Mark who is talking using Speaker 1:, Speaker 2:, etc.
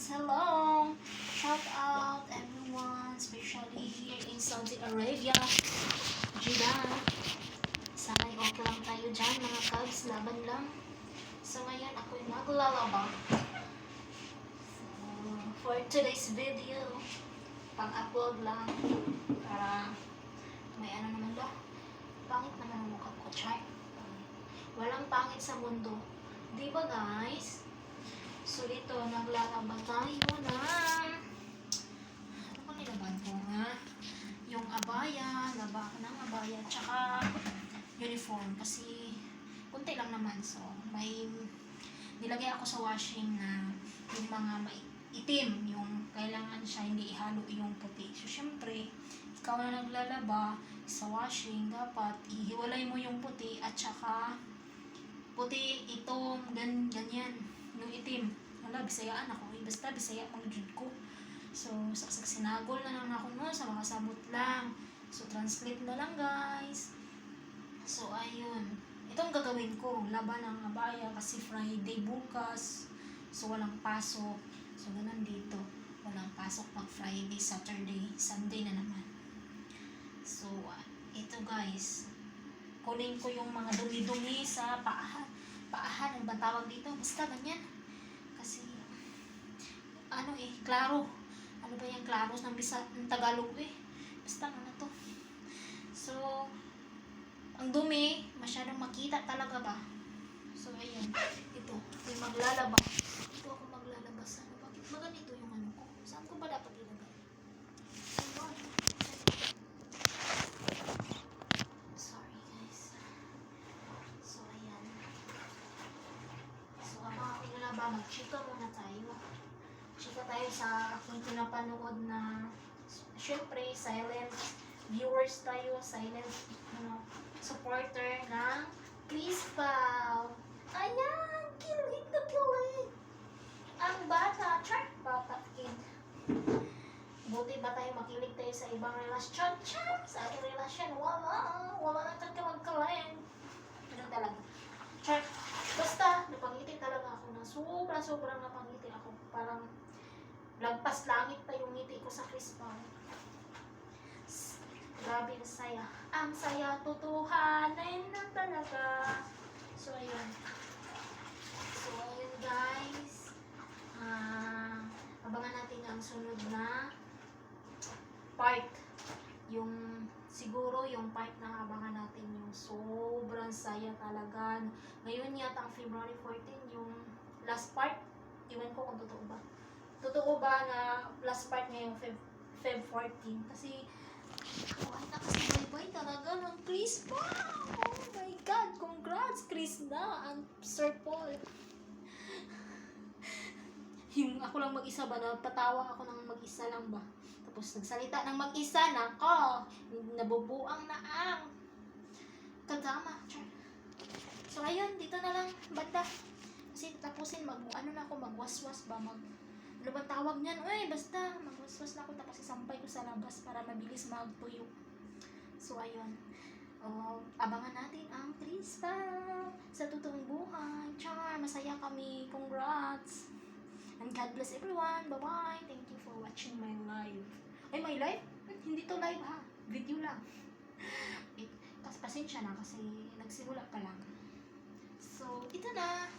Speaker 1: Hello! Shout out everyone, especially here in Saudi Arabia. Jeddah. Sana'y okay lang tayo dyan, mga kabs, laban lang. So ngayon ako'y maglalaba. So, for today's video, pang-upload lang. Para may ano naman ba? Pangit naman ang mukha ko, char. Walang pangit sa mundo. Di ba guys? So dito, naglalaba tayo na ano ko nilaban ko nga? Yung abaya, laba ko ng abaya, tsaka uniform kasi kunti lang naman. So may nilagay ako sa washing na yung mga itim, yung kailangan siya hindi ihalo yung puti. So syempre, ikaw na naglalaba sa washing, dapat ihiwalay mo yung puti at tsaka puti, itong ganyan, yung itim. Wala, bisayaan ako. Basta bisaya mag-jud ko. So, saksak sinagol na lang ako no, sa mga sabot lang. So, translate na lang guys. So, ayun. Itong gagawin ko, laban ng abaya kasi Friday bukas. So, walang pasok. So, ganun dito. Walang pasok pag Friday, Saturday, Sunday na naman. So, ito guys. Kunin ko yung mga dumi-dumi sa paahan. Ano ba tawag dito? Basta ganyan. Kasi, klaro. Ano ba yung klaros ng Tagalog Basta ano to. So, ang dumi, masyadong makita talaga ba? So, ayan. Ito yung maglalaba. Ito ako maglalaba sa ano. Bakit ba ganito yung ano ko? Saan ko ba dapat ilagay? Sorry guys. So, ayan. So, ang mga ilalaba, mag-chika muna tayo. Chika tayo sa aking pinapanood na syempre, silent viewers tayo, silent supporter ng Chris Pao. Ayan! Kilig na kilig! Ang bata, chart bata kid. Buti ba tayo makilig tayo sa ibang relasyon? Char! Sa ating relasyon, wala na magkakalend. Ano talaga? Char! Basta, napangiti talaga ako na sobrang napangiti ako. Parang lagpas langit pa yung ngiti ko sa Chris Pao. Grabe na saya. Ang saya, tutuhanin na talaga. So, ayun. So, ayun guys. Abangan natin ang sunod na part. Siguro yung part na abangan natin yung sobrang saya talaga. Ngayon yata ang February 14, yung last part. Iwan ko kung totoo ba. Totoo ba na last part ngayong Feb 14? Kasi, na kasi bye-bye talaga ng Chris Pao. Oh my God, congrats Chris na and Sir Paul. Yung ako lang mag-isa ba, napatawa ako ng mag-isa lang ba? Tapos nagsalita ng mag-isa, nako, nabubuang na ang kadama. So ayun, dito na lang banda. Kasi tapusin, magwaswas ba, ano ba tawag niyan? Basta, magwaswas na ako tapos isampay ko sa labas para mabilis magtuyo. So, ayun. Abangan natin ang Chris Pao sa totoong buhay. Char, masaya kami. Congrats. And God bless everyone. Bye-bye. Thank you for watching my live. My live? Hindi to live ha. Video lang. Pasensya na kasi nagsimula pa lang. So, ito na.